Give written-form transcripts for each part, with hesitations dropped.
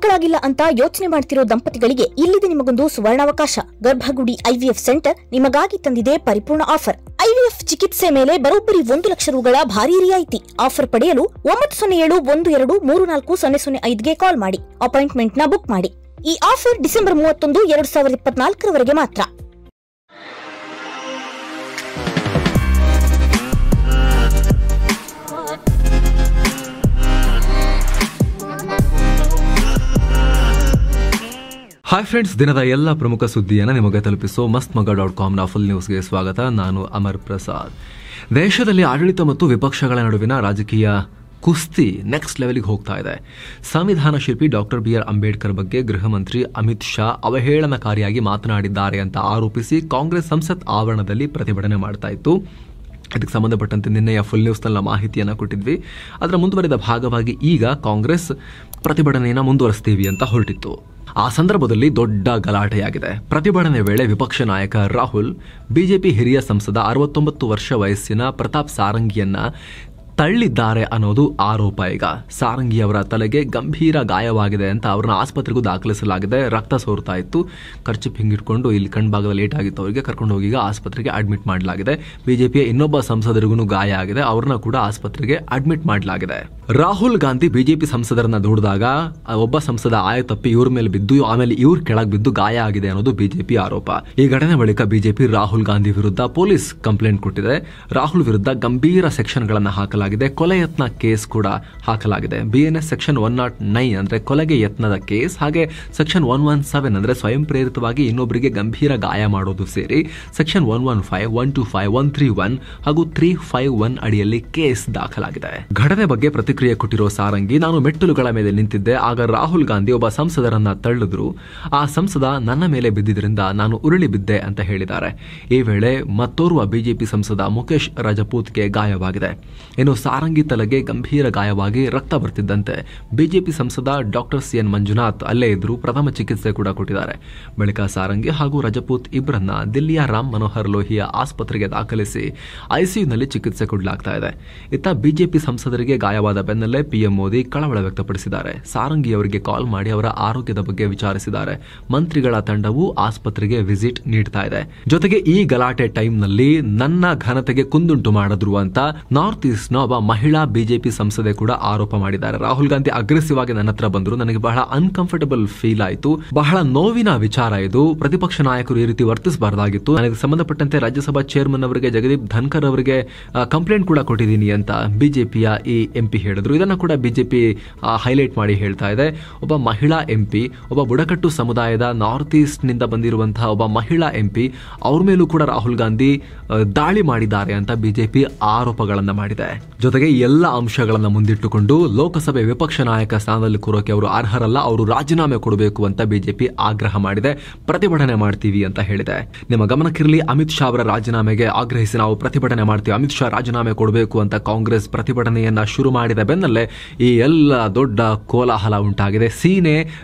ಮಕ್ಕಳಾಗಿಲ್ಲ ಅಂತ ಯೋಚನೆ ಮಾಡ್ತಿರೋ ದಂಪತಿಗಳಿಗೆ ಇಲ್ಲಿದೆ ನಿಮಗೊಂದು ಸುವರ್ಣಾವಕಾಶ. ಗರ್ಭಗುಡಿ ಐವಿಎಫ್ ಸೆಂಟರ್ ನಿಮಗಾಗಿ ತಂದಿದೆ ಪರಿಪೂರ್ಣ ಆಫರ್. ಐವಿಎಫ್ ಚಿಕಿತ್ಸೆ ಮೇಲೆ ಬರೋಬ್ಬರಿ 1 ಲಕ್ಷ ರೂಗಳ ಭಾರಿ ರಿಯಾಯಿತಿ. ಆಫರ್ ಪಡೆಯಲು 907-12-34-005ಗೆ ಕಾಲ್ ಮಾಡಿ ಅಪಾಯಿಂಟ್ಮೆಂಟ್ ನ ಬುಕ್ ಮಾಡಿ. ಈ ಆಫರ್ ಡಿಸೆಂಬರ್ 31, 2024 ಮಾತ್ರ. ಹಾಯ್ ಫ್ರೆಂಡ್ಸ್, ದಿನದ ಎಲ್ಲ ಪ್ರಮುಖ ಸುದ್ದಿಯನ್ನು ನಿಮಗೆ ತಲುಪಿಸೋ mastmaga.com ಫುಲ್ ನ್ಯೂಸ್ಗೆ ಸ್ವಾಗತ. ನಾನು ಅಮರ್ ಪ್ರಸಾದ್. ದೇಶದಲ್ಲಿ ಆಡಳಿತ ಮತ್ತು ವಿಪಕ್ಷಗಳ ನಡುವಿನ ರಾಜಕೀಯ ಕುಸ್ತಿ ನೆಕ್ಸ್ಟ್ ಲೆವೆಲ್ಗೆ ಹೋಗ್ತಾ ಇದೆ. ಸಂವಿಧಾನ ಶಿಲ್ಪಿ ಡಾಕ್ಟರ್ ಬಿ ಆರ್ ಅಂಬೇಡ್ಕರ್ ಬಗ್ಗೆ ಗೃಹ ಮಂತ್ರಿ ಅಮಿತ್ ಶಾ ಅವಹೇಳನಕಾರಿಯಾಗಿ ಮಾತನಾಡಿದ್ದಾರೆ ಅಂತ ಆರೋಪಿಸಿ ಕಾಂಗ್ರೆಸ್ ಸಂಸತ್ ಆವರಣದಲ್ಲಿ ಪ್ರತಿಭಟನೆ ಮಾಡ್ತಾ ಇತ್ತು. ಇದಕ್ಕೆ ಸಂಬಂಧಪಟ್ಟಂತೆ ನಿನ್ನೆಯ ಫುಲ್ ನ್ಯೂಸ್ನಲ್ಲಿ ಮಾಹಿತಿಯನ್ನು ಕೊಟ್ಟಿದ್ವಿ. ಅದರ ಮುಂದುವರೆದ ಭಾಗವಾಗಿ ಈಗ ಕಾಂಗ್ರೆಸ್ ಪ್ರತಿಭಟನೆಯನ್ನು ಮುಂದುವರಿಸ್ತೀವಿ ಅಂತ ಹೊರಟಿತ್ತು. ಆ ಸಂದರ್ಭದಲ್ಲಿ ದೊಡ್ಡ ಗಲಾಟೆಯಾಗಿದೆ. ಪ್ರತಿಭಟನೆ ವೇಳೆ ವಿಪಕ್ಷ ನಾಯಕ ರಾಹುಲ್ ಬಿಜೆಪಿ ಹಿರಿಯ ಸಂಸದ 69 ವರ್ಷ ವಯಸ್ಸಿನ ಪ್ರತಾಪ್ ಸಾರಂಗಿಯನ್ನ ತಳ್ಳಿದ್ದಾರೆ ಅನ್ನೋದು ಆರೋಪ. ಈಗ ಸಾರಂಗಿ ಅವರ ತಲೆಗೆ ಗಂಭೀರ ಗಾಯವಾಗಿದೆ ಅಂತ ಅವ್ರನ್ನ ಆಸ್ಪತ್ರೆಗೂ ದಾಖಲಿಸಲಾಗಿದೆ. ರಕ್ತ ಸೋರ್ತಾ ಇತ್ತು. ಖರ್ಚು ಹಿಂಗಿಟ್ಕೊಂಡು ಇಲ್ಲಿ ಕಣ್ಭಾಗದ ಲೇಟ್ ಆಗಿತ್ತು. ಅವರಿಗೆ ಕರ್ಕೊಂಡು ಹೋಗಿ ಆಸ್ಪತ್ರೆಗೆ ಅಡ್ಮಿಟ್ ಮಾಡಲಾಗಿದೆ. ಬಿಜೆಪಿಯ ಇನ್ನೊಬ್ಬ ಸಂಸದರಿಗೂ ಗಾಯ ಆಗಿದೆ. ಅವ್ರನ್ನ ಕೂಡ ಆಸ್ಪತ್ರೆಗೆ ಅಡ್ಮಿಟ್ ಮಾಡಲಾಗಿದೆ. ರಾಹುಲ್ ಗಾಂಧಿ ಬಿಜೆಪಿ ಸಂಸದರನ್ನ ದೂಡಿದಾಗ ಒಬ್ಬ ಸಂಸದ ಆಯ ತಪ್ಪಿ ಇವ್ರ ಮೇಲೆ ಬಿದ್ದು, ಆಮೇಲೆ ಇವ್ರ ಕೆಳಗೆ ಬಿದ್ದು ಗಾಯ ಆಗಿದೆ ಅನ್ನೋದು ಬಿಜೆಪಿ ಆರೋಪ. ಈ ಘಟನೆ ಬಳಿಕ ಬಿಜೆಪಿ ರಾಹುಲ್ ಗಾಂಧಿ ವಿರುದ್ಧ ಪೊಲೀಸ್ ಕಂಪ್ಲೇಂಟ್ ಕೊಟ್ಟಿದೆ. ರಾಹುಲ್ ವಿರುದ್ಧ ಗಂಭೀರ ಸೆಕ್ಷನ್ಗಳನ್ನು ಹಾಕಲಾಗಿದೆ. ಕೊಲೆ ಯತ್ನ ಕೇಸ್ ಕೂಡ ಹಾಕಲಾಗಿದೆ. BNS ಸೆಕ್ಷನ್ 109 ಅಂದ್ರೆ ಕೊಲೆಗೆ ಯತ್ನದ ಕೇಸ್, ಹಾಗೆ ಸೆಕ್ಷನ್ 117 ಅಂದ್ರೆ ಸ್ವಯಂ ಪ್ರೇರಿತವಾಗಿ ಇನ್ನೊಬ್ಬರಿಗೆ ಗಂಭೀರ ಗಾಯ ಮಾಡೋದು ಸೇರಿ ಸೆಕ್ಷನ್ 115, 125, 131 ಹಾಗೂ 351 ಅಡಿಯಲ್ಲಿ ಕೇಸ್ ದಾಖಲಾಗಿದೆ. ಘಟನೆ ಬಗ್ಗೆ ಪ್ರತಿಕ್ರಿಯೆ ಕೊಟ್ಟಿರೋ ಸಾರಂಗಿ, ನಾನು ಮೆಟ್ಟಲುಗಳ ಮೇಲೆ ನಿಂತಿದ್ದೆ. ಆಗ ರಾಹುಲ್ ಗಾಂಧಿ ಒಬ್ಬ ಸಂಸದರನ್ನ ತಳ್ಳಿದ್ರು. ಆ ಸಂಸದ ನನ್ನ ಮೇಲೆ ಬಿದ್ದಿದ್ರಿಂದ ನಾನು ಉರುಳಿ ಬಿದ್ದೆ ಅಂತ ಹೇಳಿದ್ದಾರೆ. ಈ ವೇಳೆ ಮತ್ತೋರ್ವ ಬಿಜೆಪಿ ಸಂಸದ ಮುಖೇಶ್ ರಜಪೂತ್ಗೆ ಗಾಯವಾಗಿದೆ. ಇನ್ನು ಸಾರಂಗಿ ತಲೆಗೆ ಗಂಭೀರ ಗಾಯವಾಗಿ ರಕ್ತ ಬರ್ತಿದ್ದಂತೆ ಬಿಜೆಪಿ ಸಂಸದ ಡಾಕ್ಟರ್ CN ಮಂಜುನಾಥ್ ಅಲ್ಲೇ ಇದ್ರು. ಪ್ರಥಮ ಚಿಕಿತ್ಸೆ ಕೂಡ ಕೊಟ್ಟಿದ್ದಾರೆ. ಬಳಿಕ ಸಾರಂಗಿ ಹಾಗೂ ರಜಪೂತ್ ಇಬ್ಬರನ್ನ ದಿಲ್ಲಿಯ ರಾಮ್ ಮನೋಹರ್ ಲೋಹಿಯಾ ಆಸ್ಪತ್ರೆಗೆ ದಾಖಲಿಸಿ ಐಸಿಯುನಲ್ಲಿ ಚಿಕಿತ್ಸೆ ಕೊಡಲಾಗ್ತಾ ಇದೆ. ಇತ್ತ ಬಿಜೆಪಿ ಸಂಸದರಿಗೆ ಗಾಯವಾದ ಬೆನ್ನಲ್ಲೇ PM ಮೋದಿ ಕಳವಳ ವ್ಯಕ್ತಪಡಿಸಿದ್ದಾರೆ. ಸಾರಂಗಿ ಅವರಿಗೆ ಕಾಲ್ ಮಾಡಿ ಅವರ ಆರೋಗ್ಯದ ಬಗ್ಗೆ ವಿಚಾರಿಸಿದ್ದಾರೆ. ಮಂತ್ರಿಗಳ ತಂಡವು ಆಸ್ಪತ್ರೆಗೆ ವಿಸಿಟ್ ನೀಡ್ತಾ ಇದೆ. ಜೊತೆಗೆ ಈ ಗಲಾಟೆ ಟೈಮ್ನಲ್ಲಿ ನನ್ನ ಘನತೆಗೆ ಕುಂದುಂಟು ಮಾಡಿದ್ರು ಅಂತ ನಾರ್ತ್ ಈಸ್ಟ್ ಒಬ್ಬ ಮಹಿಳಾ ಬಿಜೆಪಿ ಸಂಸದೆ ಕೂಡ ಆರೋಪ ಮಾಡಿದ್ದಾರೆ. ರಾಹುಲ್ ಗಾಂಧಿ ಅಗ್ರೆಸಿವ್ ಆಗಿ ನನ್ನ ಹತ್ರ ಬಂದ್ರು, ನನಗೆ ಬಹಳ ಅನ್ಕಂಫರ್ಟಬಲ್ ಫೀಲ್ ಆಯಿತು, ಬಹಳ ನೋವಿನ ವಿಚಾರ ಇದು, ಪ್ರತಿಪಕ್ಷ ನಾಯಕರು ಈ ರೀತಿ ವರ್ತಿಸಬಾರದಾಗಿತ್ತು, ನನಗೆ ಸಂಬಂಧಪಟ್ಟಂತೆ ರಾಜ್ಯಸಭಾ ಚೇರ್ಮನ್ ಅವರಿಗೆ ಜಗದೀಪ್ ಧನ್ಕರ್ ಅವರಿಗೆ ಕಂಪ್ಲೇಂಟ್ ಕೂಡ ಕೊಟ್ಟಿದ್ದೀನಿ ಅಂತ ಬಿಜೆಪಿಯ ಈ MP ಹೇಳಿದ್ರು. ಇದನ್ನ ಕೂಡ ಬಿಜೆಪಿ ಹೈಲೈಟ್ ಮಾಡಿ ಹೇಳ್ತಾ ಇದೆ. ಒಬ್ಬ ಮಹಿಳಾ MP, ಒಬ್ಬ ಬುಡಕಟ್ಟು ಸಮುದಾಯದ ನಾರ್ತ್ ಈಸ್ಟ್ ನಿಂದ ಬಂದಿರುವಂತಹ ಒಬ್ಬ ಮಹಿಳಾ MP, ಅವ್ರ ಮೇಲೂ ಕೂಡ ರಾಹುಲ್ ಗಾಂಧಿ ದಾಳಿ ಮಾಡಿದ್ದಾರೆ ಅಂತ ಬಿಜೆಪಿ ಆರೋಪಗಳನ್ನ ಮಾಡಿದೆ. ಜೊತೆಗೆ ಎಲ್ಲ ಅಂಶಗಳನ್ನ ಮುಂದಿಟ್ಟುಕೊಂಡು ಲೋಕಸಭೆ ವಿಪಕ್ಷ ನಾಯಕ ಸ್ಥಾನದಲ್ಲಿ ಕೂರೋಕೆ ಅವರು ಅರ್ಹರಲ್ಲ, ಅವರು ರಾಜೀನಾಮೆ ಕೊಡಬೇಕು ಅಂತ ಬಿಜೆಪಿ ಆಗ್ರಹ ಮಾಡಿದೆ. ಪ್ರತಿಭಟನೆ ಮಾಡ್ತೀವಿ ಅಂತ ಹೇಳಿದೆ. ನಿಮ್ಮ ಗಮನಕ್ಕಿರಲಿ, ಅಮಿತ್ ಶಾ ಅವರ ರಾಜೀನಾಮೆಗೆ ಆಗ್ರಹಿಸಿ ನಾವು ಪ್ರತಿಭಟನೆ ಮಾಡ್ತೀವಿ, ಅಮಿತ್ ಶಾ ರಾಜೀನಾಮೆ ಕೊಡಬೇಕು ಅಂತ ಕಾಂಗ್ರೆಸ್ ಪ್ರತಿಭಟನೆಯನ್ನ ಶುರು ಮಾಡಿದ ಬೆನ್ನಲ್ಲೇ ಈ ಎಲ್ಲ ದೊಡ್ಡ ಕೋಲಾಹಲ ಉಂಟಾಗಿದೆ. ಸೀನೆ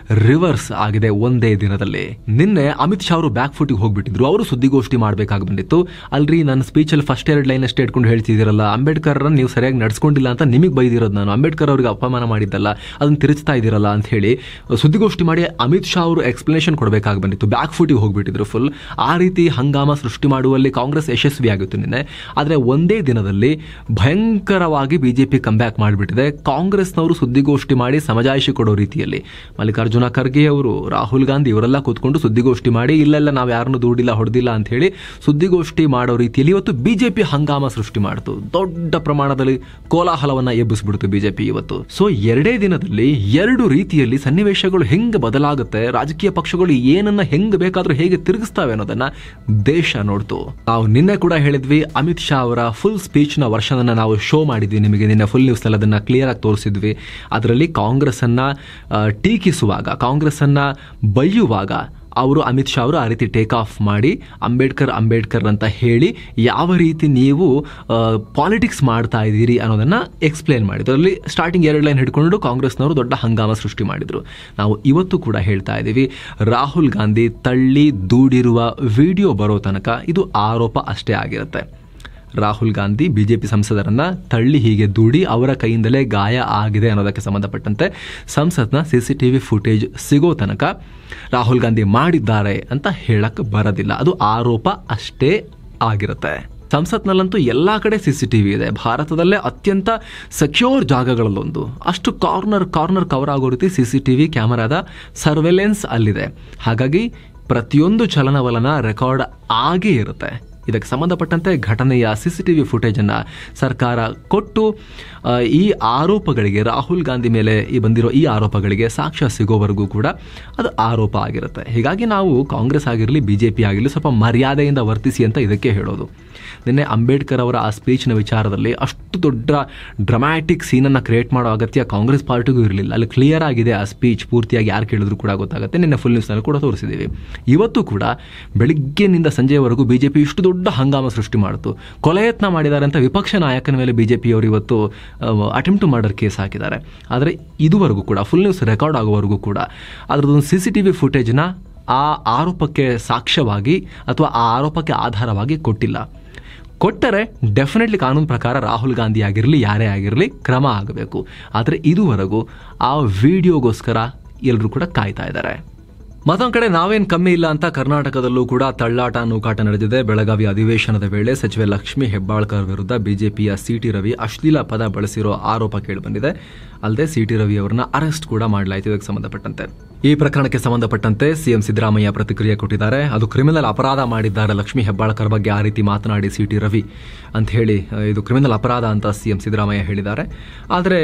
ರಿವರ್ಸ್ ಆಗಿದೆ ಒಂದೇ ದಿನದಲ್ಲಿ. ನಿನ್ನೆ ಅಮಿತ್ ಶಾ ಅವರು ಬ್ಯಾಕ್ ಫುಟ್ಗೆ ಹೋಗ್ಬಿಟ್ಟಿದ್ರು. ಅವರು ಸುದ್ದಿಗೋಷ್ಠಿ ಮಾಡಬೇಕಾಗಿ ಬಂದಿತ್ತು. ಅಲ್ರಿ, ನನ್ನ ಸ್ಪೀಚ್ ಅಲ್ಲಿ ಫಸ್ಟ್ 2 ಲೈನ್ ಅಷ್ಟೇ ಇಟ್ಕೊಂಡು ಹೇಳ್ತಿದ್ದೀರಲ್ಲ, ಅಂಬೇಡ್ಕರ್ ನೀವು ಸರಿಯಾಗಿ ನಡ್ಸ್ಕೊಂಡಿಲ್ಲ ಅಂತ ನಿಮಗೆ ಬೈದಿರೋದು ನಾನು, ಅಂಬೇಡ್ಕರ್ ಅವರಿಗೆ ಅಪಮಾನ ಮಾಡಿದ್ದಲ್ಲ, ಅದನ್ನು ತಿರುಚ್ತಾ ಇದ್ದೀರಲ್ಲ ಅಂತ ಹೇಳಿ ಸುದ್ದಿಗೋಷ್ಠಿ ಮಾಡಿ ಅಮಿತ್ ಶಾ ಅವರು ಎಕ್ಸ್ಪ್ಲನೇಷನ್ ಕೊಡಬೇಕಾಗಿ ಬಂದಿತ್ತು. ಬ್ಯಾಕ್ ಫುಟಿಗೆ ಹೋಗ್ಬಿಟ್ಟಿದ್ರು ಫುಲ್. ಆ ರೀತಿ ಹಂಗಾಮ ಸೃಷ್ಟಿ ಮಾಡುವಲ್ಲಿ ಕಾಂಗ್ರೆಸ್ ಯಶಸ್ವಿಯಾಗಿತ್ತು ನಿನ್ನೆ. ಆದರೆ ಒಂದೇ ದಿನದಲ್ಲಿ ಭಯಂಕರವಾಗಿ ಬಿಜೆಪಿ ಕಂಬ್ಯಾಕ್ ಮಾಡಿಬಿಟ್ಟಿದೆ. ಕಾಂಗ್ರೆಸ್ನವರು ಸುದ್ದಿಗೋಷ್ಠಿ ಮಾಡಿ ಸಮಜಾಯಿಷಿ ಕೊಡೋ ರೀತಿಯಲ್ಲಿ ಮಲ್ಲಿಕಾರ್ಜುನ ಖರ್ಗೆ ಅವರು, ರಾಹುಲ್ ಗಾಂಧಿ ಇವರೆಲ್ಲ ಕೂತ್ಕೊಂಡು ಸುದ್ದಿಗೋಷ್ಠಿ ಮಾಡಿ ಇಲ್ಲೆಲ್ಲ ನಾವು ಯಾರನ್ನು ದೂಡಿಲ್ಲ ಹೊಡೆದಿಲ್ಲ ಅಂತ ಹೇಳಿ ಸುದ್ದಿಗೋಷ್ಠಿ ಮಾಡೋ ರೀತಿಯಲ್ಲಿ ಇವತ್ತು ಬಿಜೆಪಿ ಹಂಗಾಮ ಸೃಷ್ಟಿ ಮಾಡಿತು. ದೊಡ್ಡ ಪ್ರಮಾಣದಲ್ಲಿ ಕೋಲಾಹಲವನ್ನ ಎಬ್ಬಿಸ್ಬಿಡ್ತು ಬಿಜೆಪಿ ಇವತ್ತು. ಸೊ 2 ದಿನದಲ್ಲಿ 2 ರೀತಿಯಲ್ಲಿ ಸನ್ನಿವೇಶಗಳು ಹೆಂಗೆ ಬದಲಾಗುತ್ತೆ, ರಾಜಕೀಯ ಪಕ್ಷಗಳು ಏನನ್ನ ಹೆಂಗ್ ಬೇಕಾದ್ರೂ ಹೇಗೆ ತಿರುಗಿಸ್ತಾವೆ ಅನ್ನೋದನ್ನ ದೇಶ ನೋಡ್ತು. ನಾವು ನಿನ್ನೆ ಕೂಡ ಹೇಳಿದ್ವಿ, ಅಮಿತ್ ಶಾ ಅವರ ಫುಲ್ ಸ್ಪೀಚ್ ನ ವರ್ಷನ್ ಅನ್ನ ನಾವು ಶೋ ಮಾಡಿದ್ವಿ ನಿಮಗೆ. ನಿನ್ನೆ ಫುಲ್ ನ್ಯೂಸ್ ಅಲ್ಲಿ ಅದನ್ನ ಕ್ಲಿಯರ್ ಆಗಿ ತೋರಿಸಿದ್ವಿ. ಅದರಲ್ಲಿ ಕಾಂಗ್ರೆಸ್ ಅನ್ನ ಟೀಕಿಸುವಾಗ, ಕಾಂಗ್ರೆಸ್ ಅನ್ನ ಬೈಯುವಾಗ ಅವರು ಅಮಿತ್ ಶಾ ಅವರು ಆ ರೀತಿ ಟೇಕ್ ಆಫ್ ಮಾಡಿ ಅಂಬೇಡ್ಕರ್ ಅಂತ ಹೇಳಿ ಯಾವ ರೀತಿ ನೀವು ಪಾಲಿಟಿಕ್ಸ್ ಮಾಡ್ತಾ ಇದ್ದೀರಿ ಅನ್ನೋದನ್ನ ಎಕ್ಸ್ಪ್ಲೇನ್ ಮಾಡಿದ್ರು. ಅದರಲ್ಲಿ ಸ್ಟಾರ್ಟಿಂಗ್ 2 ಲೈನ್ ಹಿಡ್ಕೊಂಡು ಕಾಂಗ್ರೆಸ್ನವರು ದೊಡ್ಡ ಹಂಗಾಮ ಸೃಷ್ಟಿ ಮಾಡಿದ್ರು. ನಾವು ಇವತ್ತು ಕೂಡ ಹೇಳ್ತಾ ಇದ್ದೀವಿ, ರಾಹುಲ್ ಗಾಂಧಿ ತಳ್ಳಿ ದೂಡಿರುವ ವಿಡಿಯೋ ಬರೋ ತನಕ ಇದು ಆರೋಪ ಅಷ್ಟೇ ಆಗಿರುತ್ತೆ. ರಾಹುಲ್ ಗಾಂಧಿ ಬಿಜೆಪಿ ಸಂಸದರನ್ನ ತಳ್ಳಿ ಹೀಗೆ ದೂಡಿ ಅವರ ಕೈಯಿಂದಲೇ ಗಾಯ ಆಗಿದೆ ಅನ್ನೋದಕ್ಕೆ ಸಂಬಂಧಪಟ್ಟಂತೆ ಸಂಸತ್ನ ಸಿಸಿಟಿವಿ ಫುಟೇಜ್ ಸಿಗೋ ತನಕ ರಾಹುಲ್ ಗಾಂಧಿ ಮಾಡಿದ್ದಾರೆ ಅಂತ ಹೇಳಕ್ ಬರೋದಿಲ್ಲ. ಅದು ಆರೋಪ ಅಷ್ಟೇ ಆಗಿರುತ್ತೆ. ಸಂಸತ್ನಲ್ಲಂತೂ ಎಲ್ಲಾ ಕಡೆ ಸಿಸಿಟಿವಿ ಇದೆ. ಭಾರತದಲ್ಲೇ ಅತ್ಯಂತ ಸೆಕ್ಯೂರ್ ಜಾಗಗಳಲ್ಲೊಂದು. ಅಷ್ಟು ಕಾರ್ನರ್ ಕವರ್ ಆಗೋ ರೀತಿ ಸಿಸಿಟಿವಿ ಕ್ಯಾಮರಾದ ಸರ್ವೆಲೆನ್ಸ್ ಅಲ್ಲಿದೆ. ಹಾಗಾಗಿ ಪ್ರತಿಯೊಂದು ಚಲನವಲನ ರೆಕಾರ್ಡ್ ಆಗೇ ಇರುತ್ತೆ. ಇದಕ್ಕೆ ಸಂಬಂಧಪಟ್ಟಂತೆ ಘಟನೆಯ ಸಿಸಿಟಿವಿ ಫುಟೇಜನ್ನು ಸರ್ಕಾರ ಕೊಟ್ಟು ಈ ಆರೋಪಗಳಿಗೆ, ರಾಹುಲ್ ಗಾಂಧಿ ಮೇಲೆ ಬಂದಿರೋ ಈ ಆರೋಪಗಳಿಗೆ ಸಾಕ್ಷ್ಯ ಸಿಗೋವರೆಗೂ ಕೂಡ ಅದು ಆರೋಪ ಆಗಿರುತ್ತೆ. ಹೀಗಾಗಿ ನಾವು ಕಾಂಗ್ರೆಸ್ ಆಗಿರಲಿ ಬಿಜೆಪಿ ಆಗಿರಲಿ ಸ್ವಲ್ಪ ಮರ್ಯಾದೆಯಿಂದ ವರ್ತಿಸಿ ಅಂತ ಇದಕ್ಕೆ ಹೇಳೋದು. ನಿನ್ನೆ ಅಂಬೇಡ್ಕರ್ ಅವರ ಆ ಸ್ಪೀಚ್ನ ವಿಚಾರದಲ್ಲಿ ಅಷ್ಟು ದೊಡ್ಡ ಡ್ರಮ್ಯಾಟಿಕ್ ಸೀನನ್ನು ಕ್ರಿಯೇಟ್ ಮಾಡೋ ಅಗತ್ಯ ಕಾಂಗ್ರೆಸ್ ಪಾರ್ಟಿಗೂ ಇರಲಿಲ್ಲ. ಅಲ್ಲಿ ಕ್ಲಿಯರ್ ಆಗಿದೆ ಆ ಸ್ಪೀಚ್, ಪೂರ್ತಿಯಾಗಿ ಯಾರು ಕೇಳಿದ್ರು ಕೂಡ ಗೊತ್ತಾಗುತ್ತೆ. ನಿನ್ನೆ ಫುಲ್ ನ್ಯೂಸ್ನಲ್ಲಿ ಕೂಡ ತೋರಿಸಿದ್ದೀವಿ. ಇವತ್ತು ಕೂಡ ಬೆಳಿಗ್ಗೆನಿಂದ ಸಂಜೆವರೆಗೂ ಬಿಜೆಪಿ ಇಷ್ಟು ದೊಡ್ಡ ಹಂಗಾಮ ಸೃಷ್ಟಿ ಮಾಡಿತು. ಕೊಲೆಯತ್ನ ಮಾಡಿದ್ದಾರೆ ಅಂತ ವಿಪಕ್ಷ ನಾಯಕನ ಮೇಲೆ ಬಿಜೆಪಿಯವರು ಇವತ್ತು ಅಟೆಂಪ್ಟ್ ಟು ಮರ್ಡರ್ ಕೇಸ್ ಹಾಕಿದ್ದಾರೆ. ಆದರೆ ಇದುವರೆಗೂ ಕೂಡ ಫುಲ್ ನ್ಯೂಸ್ ರೆಕಾರ್ಡ್ ಆಗುವವರೆಗೂ ಕೂಡ ಅದರದೊಂದು ಸಿಸಿಟಿವಿ ಫುಟೇಜ್ನ ಆ ಆರೋಪಕ್ಕೆ ಸಾಕ್ಷ್ಯವಾಗಿ ಅಥವಾ ಆ ಆರೋಪಕ್ಕೆ ಆಧಾರವಾಗಿ ಕೊಟ್ಟಿಲ್ಲ. ಕೊಟ್ಟರೆ ಡೆಫಿನೆಟ್ಲಿ ಕಾನೂನು ಪ್ರಕಾರ ರಾಹುಲ್ ಗಾಂಧಿ ಆಗಿರಲಿ ಯಾರೇ ಆಗಿರಲಿ ಕ್ರಮ ಆಗಬೇಕು. ಆದರೆ ಇದುವರೆಗೂ ಆ ವಿಡಿಯೋಗೋಸ್ಕರ ಎಲ್ಲರೂ ಕೂಡ ಕಾಯ್ತಾ ಇದ್ದಾರೆ. ಮತ್ತೊಂದು ಕಡೆ ನಾವೇನು ಕಮ್ಮಿ ಇಲ್ಲ ಅಂತ ಕರ್ನಾಟಕದಲ್ಲೂ ಕೂಡ ತಳ್ಳಾಟ ನೂಕಾಟ ನಡೆದಿದೆ. ಬೆಳಗಾವಿ ಅಧಿವೇಶನದ ವೇಳೆ ಸಚಿವೆ ಲಕ್ಷ್ಮೀ ಹೆಬ್ಬಾಳ್ಕರ್ ವಿರುದ್ಧ ಬಿಜೆಪಿಯ ಸಿಟಿ ರವಿ ಅಶ್ಲೀಲ ಪದ ಬಳಸಿರೋ ಆರೋಪ ಕೇಳಿಬಂದಿದೆ. ಅಲ್ಲದೆ ಸಿಟಿ ರವಿ ಅವರನ್ನ ಅರೆಸ್ಟ್ ಕೂಡ ಮಾಡಲಾಯಿತು. ಇದಕ್ಕೆ ಸಂಬಂಧಪಟ್ಟಂತೆ ಈ ಪ್ರಕರಣಕ್ಕೆ ಸಂಬಂಧಪಟ್ಟಂತೆ ಸಿಎಂ ಸಿದ್ದರಾಮಯ್ಯ ಪ್ರತಿಕ್ರಿಯೆ ಕೊಟ್ಟಿದ್ದಾರೆ. ಅದು ಕ್ರಿಮಿನಲ್ ಅಪರಾಧ ಮಾಡಿದ್ದಾರೆ ಲಕ್ಷ್ಮೀ ಹೆಬ್ಬಾಳ್ಕರ್ ಬಗ್ಗೆ ಆ ರೀತಿ ಮಾತನಾಡಿ ಸಿಟಿ ರವಿ ಅಂತ ಹೇಳಿ, ಇದು ಕ್ರಿಮಿನಲ್ ಅಪರಾಧ ಅಂತ ಸಿಎಂ ಸಿದ್ದರಾಮಯ್ಯ ಹೇಳಿದ್ದಾರೆ. ಆದರೆ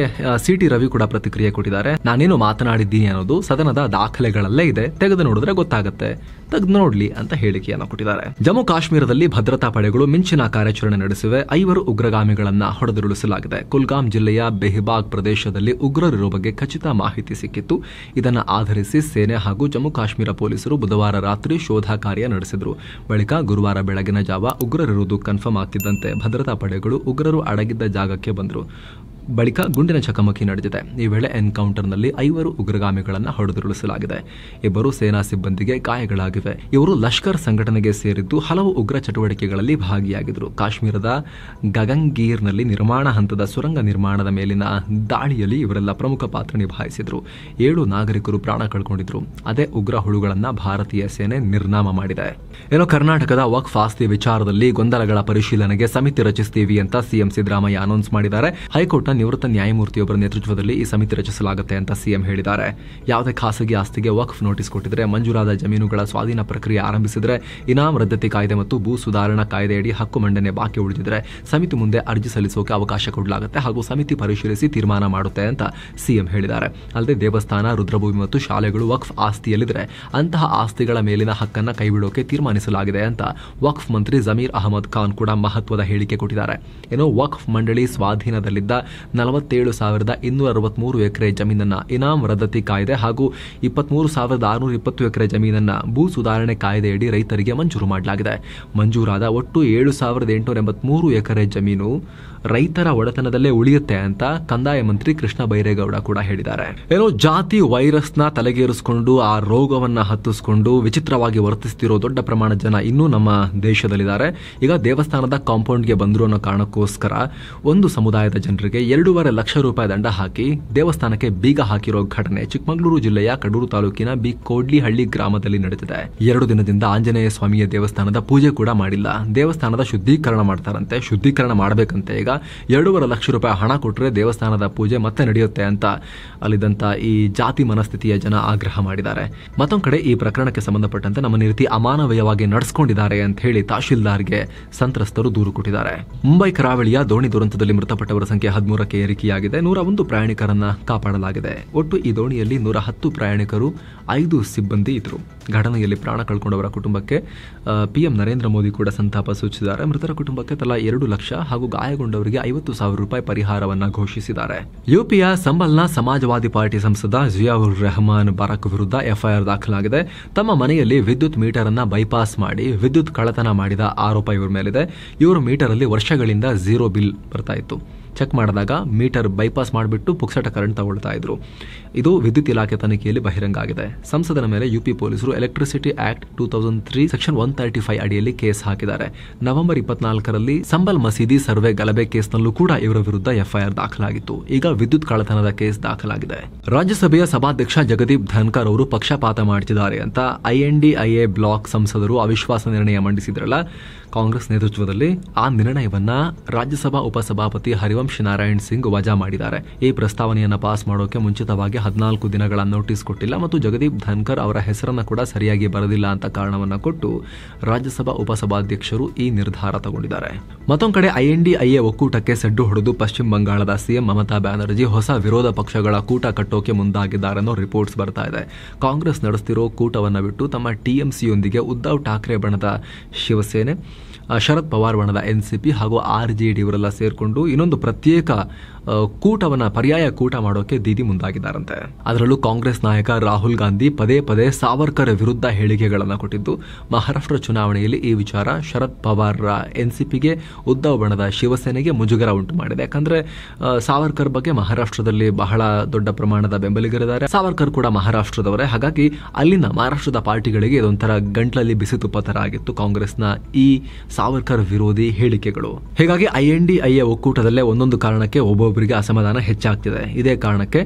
ಸಿಟಿ ರವಿ ಕೂಡ ಪ್ರತಿಕ್ರಿಯೆ ಕೊಟ್ಟಿದ್ದಾರೆ. ನಾನೇನು ಮಾತನಾಡಿದ್ದೀನಿ ಅನ್ನೋದು ಸದನದ ದಾಖಲೆಗಳಲ್ಲೇ ಇದೆ, ತೆಗೆದು ನೋಡಿದ್ರೆ ಗೊತ್ತಾಗುತ್ತೆ, ತೆಗೆದು ನೋಡ್ಲಿ ಅಂತ ಹೇಳಿಕೆಯನ್ನು ಕೊಟ್ಟಿದ್ದಾರೆ. ಜಮ್ಮು ಕಾಶ್ಮೀರದಲ್ಲಿ ಭದ್ರತಾ ಪಡೆಗಳು ಮಿಂಚಿನ ಕಾರ್ಯಾಚರಣೆ ನಡೆಸಿವೆ. 5 ಉಗ್ರಗಾಮಿಗಳನ್ನ ಹೊಡೆದುರುಳಿಸಲಾಗಿದೆ. ಕುಲ್ಗಾಮ್ ಜಿಲ್ಲೆಯ ಬೆಹಿಬಾಗ್ ಪ್ರದೇಶದಲ್ಲಿ ಉಗ್ರರಿರುವ ಬಗ್ಗೆ ಖಚಿತ ಮಾಹಿತಿ ಸಿಕ್ಕಿತ್ತು. ಇದನ್ನು ಆಧರಿಸಿ ಸೇನೆ ಹಾಗೂ ಜಮ್ಮು ಕಾಶ್ಮೀರ ಪೊಲೀಸರು ಬುಧವಾರ ರಾತ್ರಿ ಶೋಧ ಕಾರ್ಯ ನಡೆಸಿದರು. ಬಳಿಕ ಗುರುವಾರ ಬೆಳಗಿನ ಜಾವ ಉಗ್ರರಿರುವುದು ಕನ್ಫರ್ಮ್ ಆಗ್ತಿದ್ದಂತೆ ಭದ್ರತಾ ಪಡೆಗಳು ಉಗ್ರರು ಅಡಗಿದ್ದ ಜಾಗಕ್ಕೆ ಬಂದರು. ಬಳಿಕ ಗುಂಡಿನ ಚಕಮಕಿ ನಡೆದಿದೆ. ಈ ವೇಳೆ ಎನ್ಕೌಂಟರ್ನಲ್ಲಿ 5 ಉಗ್ರಗಾಮಿಗಳನ್ನು ಹೊಡೆದುರುಳಿಸಲಾಗಿದೆ. 2 ಸೇನಾ ಸಿಬ್ಬಂದಿಗೆ ಗಾಯಗಳಾಗಿವೆ. ಇವರು ಲಷ್ಕರ್ ಸಂಘಟನೆಗೆ ಸೇರಿದ್ದು ಹಲವು ಉಗ್ರ ಚಟುವಟಿಕೆಗಳಲ್ಲಿ ಭಾಗಿಯಾಗಿದ್ದರು. ಕಾಶ್ಮೀರದ ಗಗನ್ಗೀರ್ನಲ್ಲಿ ನಿರ್ಮಾಣ ಹಂತದ ಸುರಂಗ ನಿರ್ಮಾಣದ ಮೇಲಿನ ದಾಳಿಯಲ್ಲಿ ಇವರೆಲ್ಲ ಪ್ರಮುಖ ಪಾತ್ರ ನಿಭಾಯಿಸಿದ್ರು. 7 ನಾಗರಿಕರು ಪ್ರಾಣ ಕಳ್ಕೊಂಡಿದ್ರು. ಅದೇ ಉಗ್ರ ಹುಳುಗಳನ್ನು ಭಾರತೀಯ ಸೇನೆ ನಿರ್ನಾಮ ಮಾಡಿದೆ. ಏನೋ ಕರ್ನಾಟಕದ ವಕ್ಫ್ ಆಸ್ತಿ ವಿಚಾರದಲ್ಲಿ ಗೊಂದಲಗಳ ಪರಿಶೀಲನೆಗೆ ಸಮಿತಿ ರಚಿಸುತ್ತೀವಿ ಅಂತ ಸಿಎಂ ಸಿದ್ದರಾಮಯ್ಯ ಅನೌನ್ಸ್ ಮಾಡಿದ್ದಾರೆ. ಹೈಕೋರ್ಟ್ ನಿವೃತ್ತ ನ್ಯಾಯಮೂರ್ತಿಯೊಬ್ಬರ ನೇತೃತ್ವದಲ್ಲಿ ಈ ಸಮಿತಿ ರಚಿಸಲಾಗುತ್ತೆ ಅಂತ ಸಿಎಂ ಹೇಳಿದ್ದಾರೆ. ಯಾವುದೇ ಖಾಸಗಿ ಆಸ್ತಿಗೆ ವಕ್ಫ್ ನೋಟಿಸ್ ಕೊಟ್ಟಿದ್ರೆ, ಮಂಜೂರಾದ ಜಮೀನುಗಳ ಸ್ವಾಧೀನ ಪ್ರಕ್ರಿಯೆ ಆರಂಭಿಸಿದ್ರೆ, ಇನಾಮ್ ರದ್ದತಿ ಕಾಯ್ದೆ ಮತ್ತು ಭೂ ಸುಧಾರಣಾ ಕಾಯ್ದೆಯಡಿ ಹಕ್ಕು ಮಂಡನೆ ಬಾಕಿ ಉಳಿದಿದ್ರೆ ಸಮಿತಿ ಮುಂದೆ ಅರ್ಜಿ ಸಲ್ಲಿಸೋಕೆ ಅವಕಾಶ ಕೊಡಲಾಗುತ್ತೆ ಹಾಗೂ ಸಮಿತಿ ಪರಿಶೀಲಿಸಿ ತೀರ್ಮಾನ ಮಾಡುತ್ತೆ ಅಂತ ಸಿಎಂ ಹೇಳಿದ್ದಾರೆ. ಅಲ್ಲದೆ ದೇವಸ್ಥಾನ, ರುದ್ರಭೂಮಿ ಮತ್ತು ಶಾಲೆಗಳು ವಕ್ಫ್ ಆಸ್ತಿಯಲ್ಲಿದ್ರೆ ಅಂತಹ ಆಸ್ತಿಗಳ ಮೇಲಿನ ಹಕ್ಕನ್ನ ಕೈಬಿಡೋಕೆ ತೀರ್ಮಾನಿಸಲಾಗಿದೆ ಅಂತ ವಕ್ಫ್ ಮಂತ್ರಿ ಜಮೀರ್ ಅಹಮದ್ ಖಾನ್ ಕೂಡ ಮಹತ್ವದ ಹೇಳಿಕೆ ಕೊಟ್ಟಿದ್ದಾರೆ. ಏನೋ ವಕ್ಫ್ ಮಂಡಳಿ ಸ್ವಾಧೀನದಲ್ಲಿದ್ದ 47,263 ಎಕರೆ ಜಮೀನನ್ನ ಇನಾಮ್ ರದ್ದತಿ ಕಾಯ್ದೆ ಹಾಗೂ 23,620 ಎಕರೆ ಜಮೀನನ್ನ ಭೂ ಸುಧಾರಣೆ ಕಾಯ್ದೆಯಡಿ ರೈತರಿಗೆ ಮಂಜೂರು ಮಾಡಲಾಗಿದೆ. ಮಂಜೂರಾದ ಒಟ್ಟು 7,883 ಎಕರೆ ಜಮೀನು ರೈತರ ಒಡೆತನದಲ್ಲೇ ಉಳಿಯುತ್ತೆ ಅಂತ ಕಂದಾಯ ಮಂತ್ರಿ ಕೃಷ್ಣ ಬೈರೇಗೌಡ ಕೂಡ ಹೇಳಿದ್ದಾರೆ. ಏನೋ ಜಾತಿ ವೈರಸ್ನ ತಲೆಗೇರಿಸಿಕೊಂಡು ಆ ರೋಗವನ್ನ ಹತ್ತಿಸ್ಕೊಂಡು ವಿಚಿತ್ರವಾಗಿ ವರ್ತಿಸ್ತಿರೋ ದೊಡ್ಡ ಪ್ರಮಾಣದ ಜನ ಇನ್ನೂ ನಮ್ಮ ದೇಶದಲ್ಲಿದ್ದಾರೆ. ಈಗ ದೇವಸ್ಥಾನದ ಕಾಂಪೌಂಡ್ಗೆ ಬಂದ್ರು ಅನ್ನೋ ಕಾರಣಕ್ಕೋಸ್ಕರ ಒಂದು ಸಮುದಾಯದ ಜನರಿಗೆ 2.5 ಲಕ್ಷ ರೂಪಾಯಿ ದಂಡ ಹಾಕಿ ದೇವಸ್ಥಾನಕ್ಕೆ ಬೀಗ ಹಾಕಿರೋ ಘಟನೆ ಚಿಕ್ಕಮಗಳೂರು ಜಿಲ್ಲೆಯ ಕಡೂರು ತಾಲೂಕಿನ ಬಿ ಕೋಡ್ಲಿಹಳ್ಳಿ ಗ್ರಾಮದಲ್ಲಿ ನಡೆದಿದೆ. 2 ದಿನದಿಂದ ಆಂಜನೇಯ ಸ್ವಾಮಿಯ ದೇವಸ್ಥಾನದ ಪೂಜೆ ಕೂಡ ಮಾಡಿಲ್ಲ. ದೇವಸ್ಥಾನದ ಶುದ್ಧೀಕರಣ ಮಾಡ್ತಾರಂತೆ. ಶುದ್ಧೀಕರಣ ಮಾಡಬೇಕಂತೆ. ಈಗ 2.5 ಲಕ್ಷ ರೂಪಾಯಿ ಹಣ ಕೊಟ್ಟರೆ ದೇವಸ್ಥಾನದ ಪೂಜೆ ಮತ್ತೆ ನಡೆಯುತ್ತೆ ಅಂತ ಅಲ್ಲಿದ್ದಂತ ಈ ಜಾತಿ ಮನಸ್ಥಿತಿಯ ಜನ ಆಗ್ರಹ ಮಾಡಿದ್ದಾರೆ. ಮತ್ತೊಂದು ಕಡೆ ಈ ಪ್ರಕರಣಕ್ಕೆ ಸಂಬಂಧಪಟ್ಟಂತೆ ನಮ್ಮ ರೀತಿ ಅಮಾನವೀಯವಾಗಿ ನಡೆಸಿಕೊಂಡಿದ್ದಾರೆ ಅಂತ ಹೇಳಿ ತಹಶೀಲ್ದಾರ್ಗೆ ಸಂತ್ರಸ್ತರು ದೂರು ಕೊಟ್ಟಿದ್ದಾರೆ. ಮುಂಬೈ ಕರಾವಳಿಯ ದೋಣಿ ದುರಂತದಲ್ಲಿ ಮೃತಪಟ್ಟವರ ಸಂಖ್ಯೆ 13ಕ್ಕೆ ಏರಿಕೆಯಾಗಿದೆ. 101 ಪ್ರಯಾಣಿಕರನ್ನ ಕಾಪಾಡಲಾಗಿದೆ. ಒಟ್ಟು ಈ ದೋಣಿಯಲ್ಲಿ 110 ಪ್ರಯಾಣಿಕರು, 5 ಸಿಬ್ಬಂದಿ ಇದ್ರು. ಘಟನೆಯಲ್ಲಿ ಪ್ರಾಣ ಕಳ್ಕೊಂಡವರ ಕುಟುಂಬಕ್ಕೆ ಪಿಎಂ ನರೇಂದ್ರ ಮೋದಿ ಕೂಡ ಸಂತಾಪ ಸೂಚಿಸಿದ್ದಾರೆ. ಮೃತರ ಕುಟುಂಬಕ್ಕೆ ತಲಾ 2 ಲಕ್ಷ ಹಾಗೂ ಗಾಯಗೊಂಡವರಿಗೆ 50,000 ರೂಪಾಯಿ ಪರಿಹಾರವನ್ನ ಘೋಷಿಸಿದ್ದಾರೆ. ಯುಪಿಯ ಸಂಬಲ್ನ ಸಮಾಜವಾದಿ ಪಾರ್ಟಿ ಸಂಸದ ಜಿಯಾವುರ್ ರೆಹಮಾನ್ ಬರಕ್ ವಿರುದ್ಧ ಎಫ್ಐಆರ್ ದಾಖಲಾಗಿದೆ. ತಮ್ಮ ಮನೆಯಲ್ಲಿ ವಿದ್ಯುತ್ ಮೀಟರ್ ಅನ್ನ ಬೈಪಾಸ್ ಮಾಡಿ ವಿದ್ಯುತ್ ಕಳ್ಳತನ ಮಾಡಿದ ಆರೋಪ ಇವರ ಮೇಲಿದೆ. ಇವರು ಮೀಟರ್ ಅಲ್ಲಿ ವರ್ಷಗಳಿಂದ 0 ಬಿಲ್ ಬರ್ತಾ ಇತ್ತು. ಚೆಕ್ ಮಾಡಿದಾಗ ಮೀಟರ್ ಬೈಪಾಸ್ ಮಾಡಿಬಿಟ್ಟು ಪುಕ್ಸಟ ಕರೆಂಟ್ ತಗೊಳ್ತಾ ಇದ್ರು. ಇದು ವಿದ್ಯುತ್ ಇಲಾಖೆ ತನಿಖೆಯಲ್ಲಿ ಬಹಿರಂಗ ಆಗಿದೆ. ಸಂಸದನ ಮೇಲೆ ಯುಪಿ ಪೊಲೀಸರು ಎಲೆಕ್ಟ್ರಿಸಿಟಿ ಆಕ್ಟ್ 2003 ಸೆಕ್ಷನ್ 135 ಅಡಿಯಲ್ಲಿ ಕೇಸ್ ಹಾಕಿದ್ದಾರೆ. ನವೆಂಬರ್ 24ರಲ್ಲಿ ಸಂಬಲ್ ಮಸೀದಿ ಸರ್ವೆ ಗಲಭೆ ಕೇಸ್ನಲ್ಲೂ ಕೂಡ ಇವರ ವಿರುದ್ಧ ಎಫ್ಐಆರ್ ದಾಖಲಾಗಿತ್ತು. ಈಗ ವಿದ್ಯುತ್ ಕಳ್ಳತನದ ಕೇಸ್ ದಾಖಲಾಗಿದೆ. ರಾಜ್ಯಸಭೆಯ ಸಭಾಧ್ಯಕ್ಷ ಜಗದೀಪ್ ಧನ್ಕರ್ ಅವರು ಪಕ್ಷಪಾತ ಮಾಡುತ್ತಿದ್ದಾರೆ ಅಂತ INDIA ಬ್ಲಾಕ್ ಸಂಸದರು ಅವಿಶ್ವಾಸ ನಿರ್ಣಯ ಮಂಡಿಸಿದ್ರಲ್ಲ ಕಾಂಗ್ರೆಸ್ ನೇತೃತ್ವದಲ್ಲಿ, ಆ ನಿರ್ಣಯವನ್ನ ರಾಜ್ಯಸಭಾ ಉಪಸಭಾಪತಿ ಹರಿವಂಶ್ ನಾರಾಯಣ್ ಸಿಂಗ್ ವಜಾ ಮಾಡಿದ್ದಾರೆ. ಈ ಪ್ರಸ್ತಾವನೆಯನ್ನ ಪಾಸ್ ಮಾಡೋಕೆ ಮುಂಚಿತವಾಗಿ 14 ದಿನಗಳ ನೋಟಿಸ್ ಕೊಟ್ಟಿಲ್ಲ ಮತ್ತು ಜಗದೀಪ್ ಧನ್ಕರ್ ಅವರ ಹೆಸರನ್ನ ಕೂಡ ಸರಿಯಾಗಿ ಬರೆದಿಲ್ಲ ಅಂತ ಕಾರಣವನ್ನ ಕೊಟ್ಟು ರಾಜ್ಯಸಭಾ ಉಪಸಭಾಧ್ಯಕ್ಷರು ಈ ನಿರ್ಧಾರ ತಗೊಂಡಿದ್ದಾರೆ. ಮತ್ತೊಂದು ಕಡೆ INDIA ಒಕ್ಕೂಟಕ್ಕೆ ಸೆಡ್ಡು ಹೊಡೆದು ಪಶ್ಚಿಮ ಬಂಗಾಳದ ಸಿಎಂ ಮಮತಾ ಬ್ಯಾನರ್ಜಿ ಹೊಸ ವಿರೋಧ ಪಕ್ಷಗಳ ಕೂಟ ಕಟ್ಟೋಕೆ ಮುಂದಾಗಿದ್ದಾರೆ ಅನ್ನೋ ರಿಪೋರ್ಟ್ಸ್ ಬರ್ತಾ ಇದೆ. ಕಾಂಗ್ರೆಸ್ ನಡೆಸ್ತಿರೋ ಕೂಟವನ್ನ ಬಿಟ್ಟು ತಮ್ಮ TMCಯೊಂದಿಗೆ ಉದ್ಧವ್ ಠಾಕ್ರೆ ಬಣದ ಶಿವಸೇನೆ, ಶರದ್ ಪವಾರ್ ಬಣದ NCP ಹಾಗೂ RJD ಇವರೆಲ್ಲ ಸೇರ್ಕೊಂಡು ಇನ್ನೊಂದು ಪ್ರತ್ಯೇಕ ಕೂಟವನ್ನ ಪರ್ಯಾಯ ಕೂಟ ಮಾಡೋಕೆ ದೀದಿ ಮುಂದಾಗಿದ್ದಾರಂತೆ. ಅದರಲ್ಲೂ ಕಾಂಗ್ರೆಸ್ ನಾಯಕ ರಾಹುಲ್ ಗಾಂಧಿ ಪದೇ ಪದೇ ಸಾವರ್ಕರ್ ವಿರುದ್ಧ ಹೇಳಿಕೆಗಳನ್ನು ಕೊಟ್ಟಿದ್ದು, ಮಹಾರಾಷ್ಟ್ರ ಚುನಾವಣೆಯಲ್ಲಿ ಈ ವಿಚಾರ ಶರದ್ ಪವಾರ್ NCPಗೆ, ಉದ್ಧವ್ ಬಣದ ಶಿವಸೇನೆಗೆ ಮುಜುಗರ ಉಂಟು ಮಾಡಿದೆ. ಯಾಕಂದ್ರೆ ಸಾವರ್ಕರ್ ಬಗ್ಗೆ ಮಹಾರಾಷ್ಟ್ರದಲ್ಲಿ ಬಹಳ ದೊಡ್ಡ ಪ್ರಮಾಣದ ಬೆಂಬಲಿಗರಿದ್ದಾರೆ. ಸಾವರ್ಕರ್ ಕೂಡ ಮಹಾರಾಷ್ಟ್ರದವರೇ. ಹಾಗಾಗಿ ಅಲ್ಲಿನ ಮಹಾರಾಷ್ಟ್ರದ ಪಾರ್ಟಿಗಳಿಗೆ ಇದೊಂಥರ ಗಂಟ್ಲಲ್ಲಿ ಬಿಸಿ ತುಪ್ಪ ತರ ಆಗಿತ್ತು ಕಾಂಗ್ರೆಸ್ನ ಈ ಸಾವರ್ಕರ್ ವಿರೋಧಿ ಹೇಳಿಕೆಗಳು. ಹೀಗಾಗಿ INDIA ಒಕ್ಕೂಟದಲ್ಲೇ ಒಂದೊಂದು ಕಾರಣಕ್ಕೆ ಒಬ್ಬೊಬ್ಬರಿಗೆ ಅಸಮಾಧಾನ ಹೆಚ್ಚಾಗ್ತಿದೆ. ಇದೇ ಕಾರಣಕ್ಕೆ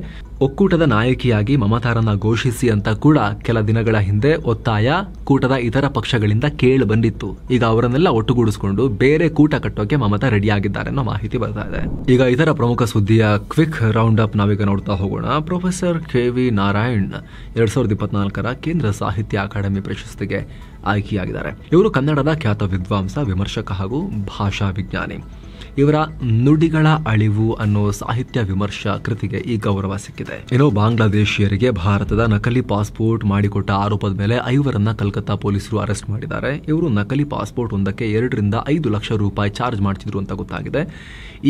ಒಕ್ಕೂಟದ ನಾಯಕಿಯಾಗಿ ಮಮತಾರನ್ನ ಘೋಷಿಸಿ ಅಂತ ಕೂಡ ಕೆಲ ದಿನಗಳ ಹಿಂದೆ ಒತ್ತಾಯ ಕೂಟದ ಇತರ ಪಕ್ಷಗಳಿಂದ ಕೇಳಿ ಬಂದಿತ್ತು. ಈಗ ಅವರನ್ನೆಲ್ಲ ಒಟ್ಟುಗೂಡಿಸಿಕೊಂಡು ಬೇರೆ ಕೂಟ ಕಟ್ಟೋಕೆ ಮಮತಾ ರೆಡಿಯಾಗಿದ್ದಾರೆ ಅನ್ನೋ ಮಾಹಿತಿ ಬರ್ತಾ ಇದೆ. ಈಗ ಇತರ ಪ್ರಮುಖ ಸುದ್ದಿಯ ಕ್ವಿಕ್ ರೌಂಡ್ ಅಪ್ ನಾವೀಗ ನೋಡ್ತಾ ಹೋಗೋಣ. ಪ್ರೊಫೆಸರ್ KV ನಾರಾಯಣ್ 2024ರ ಕೇಂದ್ರ ಸಾಹಿತ್ಯ ಅಕಾಡೆಮಿ ಪ್ರಶಸ್ತಿಗೆ ಆಯ್ಕೆಯಾಗಿದ್ದಾರೆ. ಇವರು ಕನ್ನಡದ ಖ್ಯಾತ ವಿದ್ವಾಂಸ, ವಿಮರ್ಶಕ ಹಾಗೂ ಭಾಷಾ ವಿಜ್ಞಾನಿ. ಇವರ ನುಡಿಗಳ ಅಳಿವು ಅನ್ನೋ ಸಾಹಿತ್ಯ ವಿಮರ್ಶಾ ಕೃತಿಗೆ ಈ ಗೌರವ ಸಿಕ್ಕಿದೆ. ಇನ್ನು ಬಾಂಗ್ಲಾದೇಶಿಯರಿಗೆ ಭಾರತದ ನಕಲಿ ಪಾಸ್ಪೋರ್ಟ್ ಮಾಡಿಕೊಟ್ಟ ಆರೋಪದ ಮೇಲೆ 5 ಕಲ್ಕತ್ತಾ ಪೊಲೀಸರು ಅರೆಸ್ಟ್ ಮಾಡಿದ್ದಾರೆ. ಇವರು ನಕಲಿ ಪಾಸ್ಪೋರ್ಟ್ ಒಂದಕ್ಕೆ 2 ರಿಂದ 5 ಲಕ್ಷ ರೂಪಾಯಿ ಚಾರ್ಜ್ ಮಾಡ್ತಿದ್ರು ಅಂತ ಗೊತ್ತಾಗಿದೆ.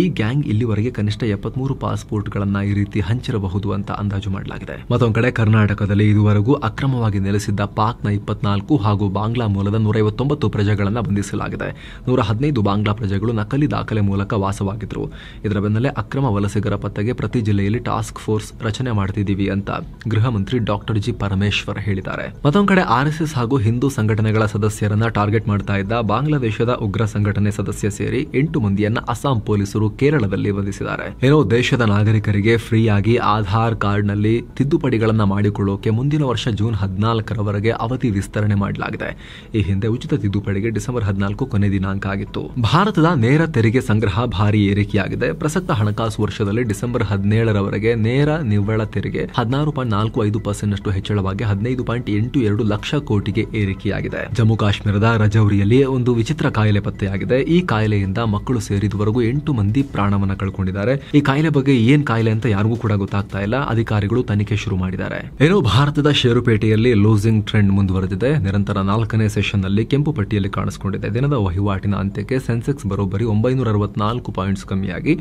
ಈ ಗ್ಯಾಂಗ್ ಇಲ್ಲಿವರೆಗೆ ಕನಿಷ್ಠ 73 ಪಾಸ್ಪೋರ್ಟ್ಗಳನ್ನ ಈ ರೀತಿ ಹಂಚಿರಬಹುದು ಅಂತ ಅಂದಾಜು ಮಾಡಲಾಗಿದೆ. ಮತ್ತೊಂದು ಕಡೆ ಕರ್ನಾಟಕದಲ್ಲಿ ಇದುವರೆಗೂ ಅಕ್ರಮವಾಗಿ ನೆಲೆಸಿದ್ದ ಪಾಕ್ನ 24 ಹಾಗೂ ಬಾಂಗ್ಲಾ ಮೂಲದ 159 ಪ್ರಜೆಗಳನ್ನ ಬಂಧಿಸಲಾಗಿದೆ. 115 ಬಾಂಗ್ಲಾ ಪ್ರಜೆಗಳು ನಕಲಿ ದಾಖಲೆ ಮೂಲಕ ವಾಸವಾಗಿದ್ರು. ಇದರ ಬೆನ್ನಲ್ಲೇ ಅಕ್ರಮ ವಲಸಿಗರ ಪತ್ತೆಗೆ ಪ್ರತಿ ಜಿಲ್ಲೆಯಲ್ಲಿ ಟಾಸ್ಕ್ ಫೋರ್ಸ್ ರಚನೆ ಮಾಡ್ತಿದ್ದೀವಿ ಅಂತ ಗೃಹ ಮಂತ್ರಿ ಡಾಕ್ಟರ್ G. ಪರಮೇಶ್ವರ್ ಹೇಳಿದ್ದಾರೆ. ಮತ್ತೊಂದು ಕಡೆ RSS ಹಾಗೂ ಹಿಂದೂ ಸಂಘಟನೆಗಳ ಸದಸ್ಯರನ್ನ ಟಾರ್ಗೆಟ್ ಮಾಡ್ತಾ ಇದ್ದ ಬಾಂಗ್ಲಾದೇಶದ ಉಗ್ರ ಸಂಘಟನೆ ಸದಸ್ಯ ಸೇರಿ 8 ಮಂದಿಯನ್ನ ಅಸ್ಸಾಂ ಪೊಲೀಸರು ಕೇರಳದಲ್ಲಿ ಬಂಧಿಸಿದ್ದಾರೆ. ಏನೋ ದೇಶದ ನಾಗರಿಕರಿಗೆ ಫ್ರೀಯಾಗಿ ಆಧಾರ್ ಕಾರ್ಡ್ನಲ್ಲಿ ತಿದ್ದುಪಡಿಗಳನ್ನ ಮಾಡಿಕೊಳ್ಳೋಕೆ ಮುಂದಿನ ವರ್ಷ ಜೂನ್ 14ರವರೆಗೆ ಅವಧಿ ವಿಸ್ತರಣೆ ಮಾಡಲಾಗಿದೆ. ಈ ಹಿಂದೆ ಉಚಿತ ತಿದ್ದುಪಡಿಗೆ ಡಿಸೆಂಬರ್ 14 ಕೊನೆ ದಿನಾಂಕ ಆಗಿತ್ತು. ಭಾರತದ ನೇರ ತೆರಿಗೆ ಸಂಗ್ರಹ ಭಾರಿ ಏರಿಕೆಯಾಗಿದೆ. ಪ್ರಸಕ್ತ ಹಣಕಾಸು ವರ್ಷದಲ್ಲಿ ಡಿಸೆಂಬರ್ 17ರವರೆಗೆ ನೇರ ನಿವ್ವಳ ತೆರಿಗೆ 16.45% ನಷ್ಟು ಹೆಚ್ಚಳವಾಗಿ 15.82 ಲಕ್ಷ ಕೋಟಿಗೆ ಏರಿಕೆಯಾಗಿದೆ. ಜಮ್ಮು ಕಾಶ್ಮೀರದ ರಜೌರಿಯಲ್ಲಿ ಒಂದು ವಿಚಿತ್ರ ಕಾಯಿಲೆ ಪತ್ತೆಯಾಗಿದೆ. ಈ ಕಾಯಿಲೆಯಿಂದ ಮಕ್ಕಳು ಸೇರಿದವರೆಗೂ 8 ಮಂದಿ ಪ್ರಾಣವನ್ನ ಕಳ್ಕೊಂಡಿದ್ದಾರೆ. ಈ ಕಾಯಿಲೆ ಬಗ್ಗೆ ಏನ್ ಕಾಯಿಲೆ ಅಂತ ಯಾರಿಗೂ ಕೂಡ ಗೊತ್ತಾಗ್ತಾ ಇಲ್ಲ. ಅಧಿಕಾರಿಗಳು ತನಿಖೆ ಶುರು ಮಾಡಿದ್ದಾರೆ. ಏನೋ ಭಾರತದ ಷೇರುಪೇಟೆಯಲ್ಲಿ ಲೂಸಿಂಗ್ ಟ್ರೆಂಡ್ ಮುಂದುವರೆದಿದೆ. ನಿರಂತರ 4ನೇ ಸೆಷನ್ ನಲ್ಲಿ ಕೆಂಪು ಪಟ್ಟಿಯಲ್ಲಿ ಕಾಣಿಸಿಕೊಂಡಿದೆ. ದಿನದ ವಹಿವಾಟಿನ ಅಂತ್ಯಕ್ಕೆ ಸೆನ್ಸೆಕ್ಸ್ ಬರೋಬ್ಬರಿ 964 ಪಾಯಿಂಟ್ಸ್ ಕಮ್ಮಿಯಾಗಿ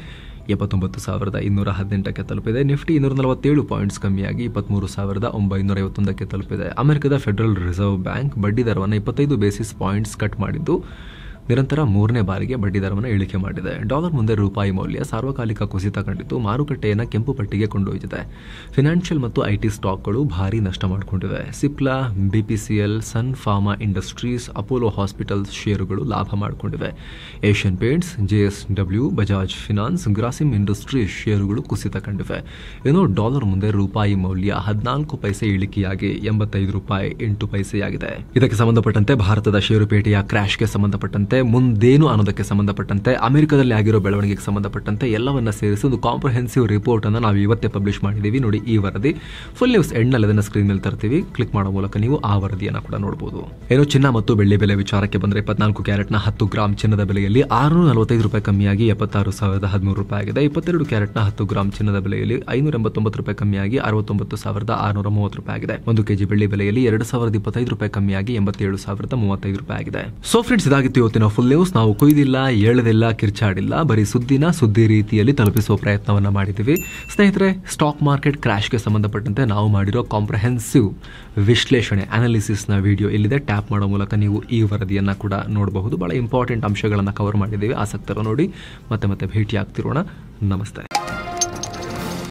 79,218ಕ್ಕೆ ತಲುಪಿದೆ. ನಿಫ್ಟಿ 247 ಪಾಯಿಂಟ್ಸ್ ಕಮ್ಮಿಯಾಗಿ 23,951ಕ್ಕೆ ತಲುಪಿದೆ. ಅಮೆರಿಕದ ಫೆಡರಲ್ ರಿಸರ್ವ್ ಬ್ಯಾಂಕ್ ಬಡ್ಡಿ ದರವನ್ನು 25 ಬೇಸಿಸ್ ಪಾಯಿಂಟ್ಸ್ ಕಟ್ ಮಾಡಿದ್ದು ನಿರಂತರ 3ನೇ ಬಾರಿಗೆ ಬಡ್ಡಿ ದರವನ್ನು ಇಳಿಕೆ ಮಾಡಿದೆ. ಡಾಲರ್ ಮುಂದೆ ರೂಪಾಯಿ ಮೌಲ್ಯ ಸಾರ್ವಕಾಲಿಕ ಕುಸಿತ ಕಂಡಿದ್ದು ಮಾರುಕಟ್ಟೆಯನ್ನು ಕೆಂಪು ಪಟ್ಟಿಗೆ ಕೊಂಡೊಯ್ದಿದೆ. ಫಿನಾನ್ಷಿಯಲ್ ಮತ್ತು IT ಸ್ಟಾಕ್ಗಳು ಭಾರಿ ನಷ್ಟ ಮಾಡಿಕೊಂಡಿವೆ. ಸಿಪ್ಲಾ, BPCL, ಸನ್ ಫಾರ್ಮಾ ಇಂಡಸ್ಟ್ರೀಸ್, ಅಪೋಲೋ ಹಾಸ್ಪಿಟಲ್ಸ್ ಷೇರುಗಳು ಲಾಭ ಮಾಡಿಕೊಂಡಿವೆ. Asian paints, JSW, Bajaj finance, Grasim industries ಷೇರುಗಳು ಕುಸಿತ ಕಂಡಿವೆ. ಇನ್ನು ಡಾಲರ್ ಮುಂದೆ ರೂಪಾಯಿ ಮೌಲ್ಯ 14 ಪೈಸೆ ಇಳಿಕೆಯಾಗಿ 85 ರೂಪಾಯಿ 8 ಪೈಸೆಯಾಗಿದೆ. ಇದಕ್ಕೆ ಸಂಬಂಧಪಟ್ಟಂತೆ ಭಾರತದ ಷೇರುಪೇಟೆಯ ಕ್ರ್ಯಾಶ್ಗೆ ಸಂಬಂಧಪಟ್ಟಂತೆ ಮುಂದೇನು ಅನ್ನೋದಕ್ಕೆ ಸಂಬಂಧಪಟ್ಟಂತೆ ಅಮೆರಿಕದಲ್ಲಿ ಆಗಿರೋ ಬೆಳವಣಿಗೆಗೆ ಸಂಬಂಧಪಟ್ಟಂತೆ ಎಲ್ಲವನ್ನ ಸೇರಿಸಿ ಒಂದು ಕಾಂಪ್ರಹೆನ್ಸಿವ್ ರಿಪೋರ್ಟ್ ಅನ್ನು ನಾವು ಇವತ್ತೇ ಪಬ್ಲಿಷ್ ಮಾಡಿದ್ದೀವಿ. ನೋಡಿ ಈ ವರದಿ ಫುಲ್ ನ್ಯೂಸ್ ಎಂಡ್ನಲ್ಲಿ ಅದನ್ನ ಸ್ಕ್ರೀನ್ ಮೇಲೆ ತರ್ತೀವಿ. ಕ್ಲಿಕ್ ಮಾಡೋ ಮೂಲಕ ನೀವು ಆ ವರದಿಯನ್ನು ಕೂಡ ನೋಡಬಹುದು. ಏನೋ ಚಿನ್ನ ಮತ್ತು ಬೆಳ್ಳಿ ಬೆಲೆ ವಿಚಾರಕ್ಕೆ ಬಂದರೆ 24 ಕ್ಯಾರೆಟ್ನ 10 ಗ್ರಾಂ ಚಿನ್ನದ ಬೆಲೆಯಲ್ಲಿ 645 ರೂಪಾಯಿ ಕಮ್ಮಿಯಾಗಿ 76,013 ರೂಪಾಯಿ ಆಗಿದೆ. 22 ಕ್ಯಾರೆಟ್ನ 10 ಗ್ರಾಂ ಚಿನ್ನದ ಬೆಲೆಯಲ್ಲಿ 589 ರೂಪಾಯಿ ಕಮ್ಮಿಯಾಗಿ 69,630 ರೂಪಾಯಿ ಆಗಿದೆ. 1 ಕೆಜಿ ಬೆಳ್ಳಿ ಬೆಲೆಯಲ್ಲಿ 2,025 ರೂಪಾಯಿ ಕಮ್ಮಿಯಾಗಿ 87,035 ರೂಪಾಯಿ ಆಗಿದೆ. ಸೊ ಫ್ರೆಂಡ್ಸ್, ಇದಾಗಿತ್ತು ಇವತ್ತಿನ ಫುಲ್ ನ್ಯೂಸ್. ನಾವು ಕೊಯ್ದಿಲ್ಲ, ಹೇಳದಿಲ್ಲ, ಕಿರ್ಚಾಡಿಲ್ಲ, ಬರೀ ಸುದ್ದಿ ರೀತಿಯಲ್ಲಿ ತಲುಪಿಸುವ ಪ್ರಯತ್ನವನ್ನು ಮಾಡಿದ್ದೀವಿ. ಸ್ನೇಹಿತರೆ, ಸ್ಟಾಕ್ ಮಾರ್ಕೆಟ್ ಕ್ರ್ಯಾಶ್ಗೆ ಸಂಬಂಧಪಟ್ಟಂತೆ ನಾವು ಮಾಡಿರೋ ಕಾಂಪ್ರಹೆನ್ಸಿವ್ ವಿಶ್ಲೇಷಣೆ ಅನಾಲಿಸಿಸ್ನ ವಿಡಿಯೋ ಇಲ್ಲಿದೆ. ಟ್ಯಾಪ್ ಮಾಡೋ ಮೂಲಕ ನೀವು ಈ ವರದಿಯನ್ನು ಕೂಡ ನೋಡಬಹುದು. ಬಹಳ ಇಂಪಾರ್ಟೆಂಟ್ ಅಂಶಗಳನ್ನು ಕವರ್ ಮಾಡಿದ್ದೀವಿ. ಆಸಕ್ತರು ನೋಡಿ. ಮತ್ತೆ ಭೇಟಿ ಆಗ್ತಿರೋಣ. ನಮಸ್ತೆ.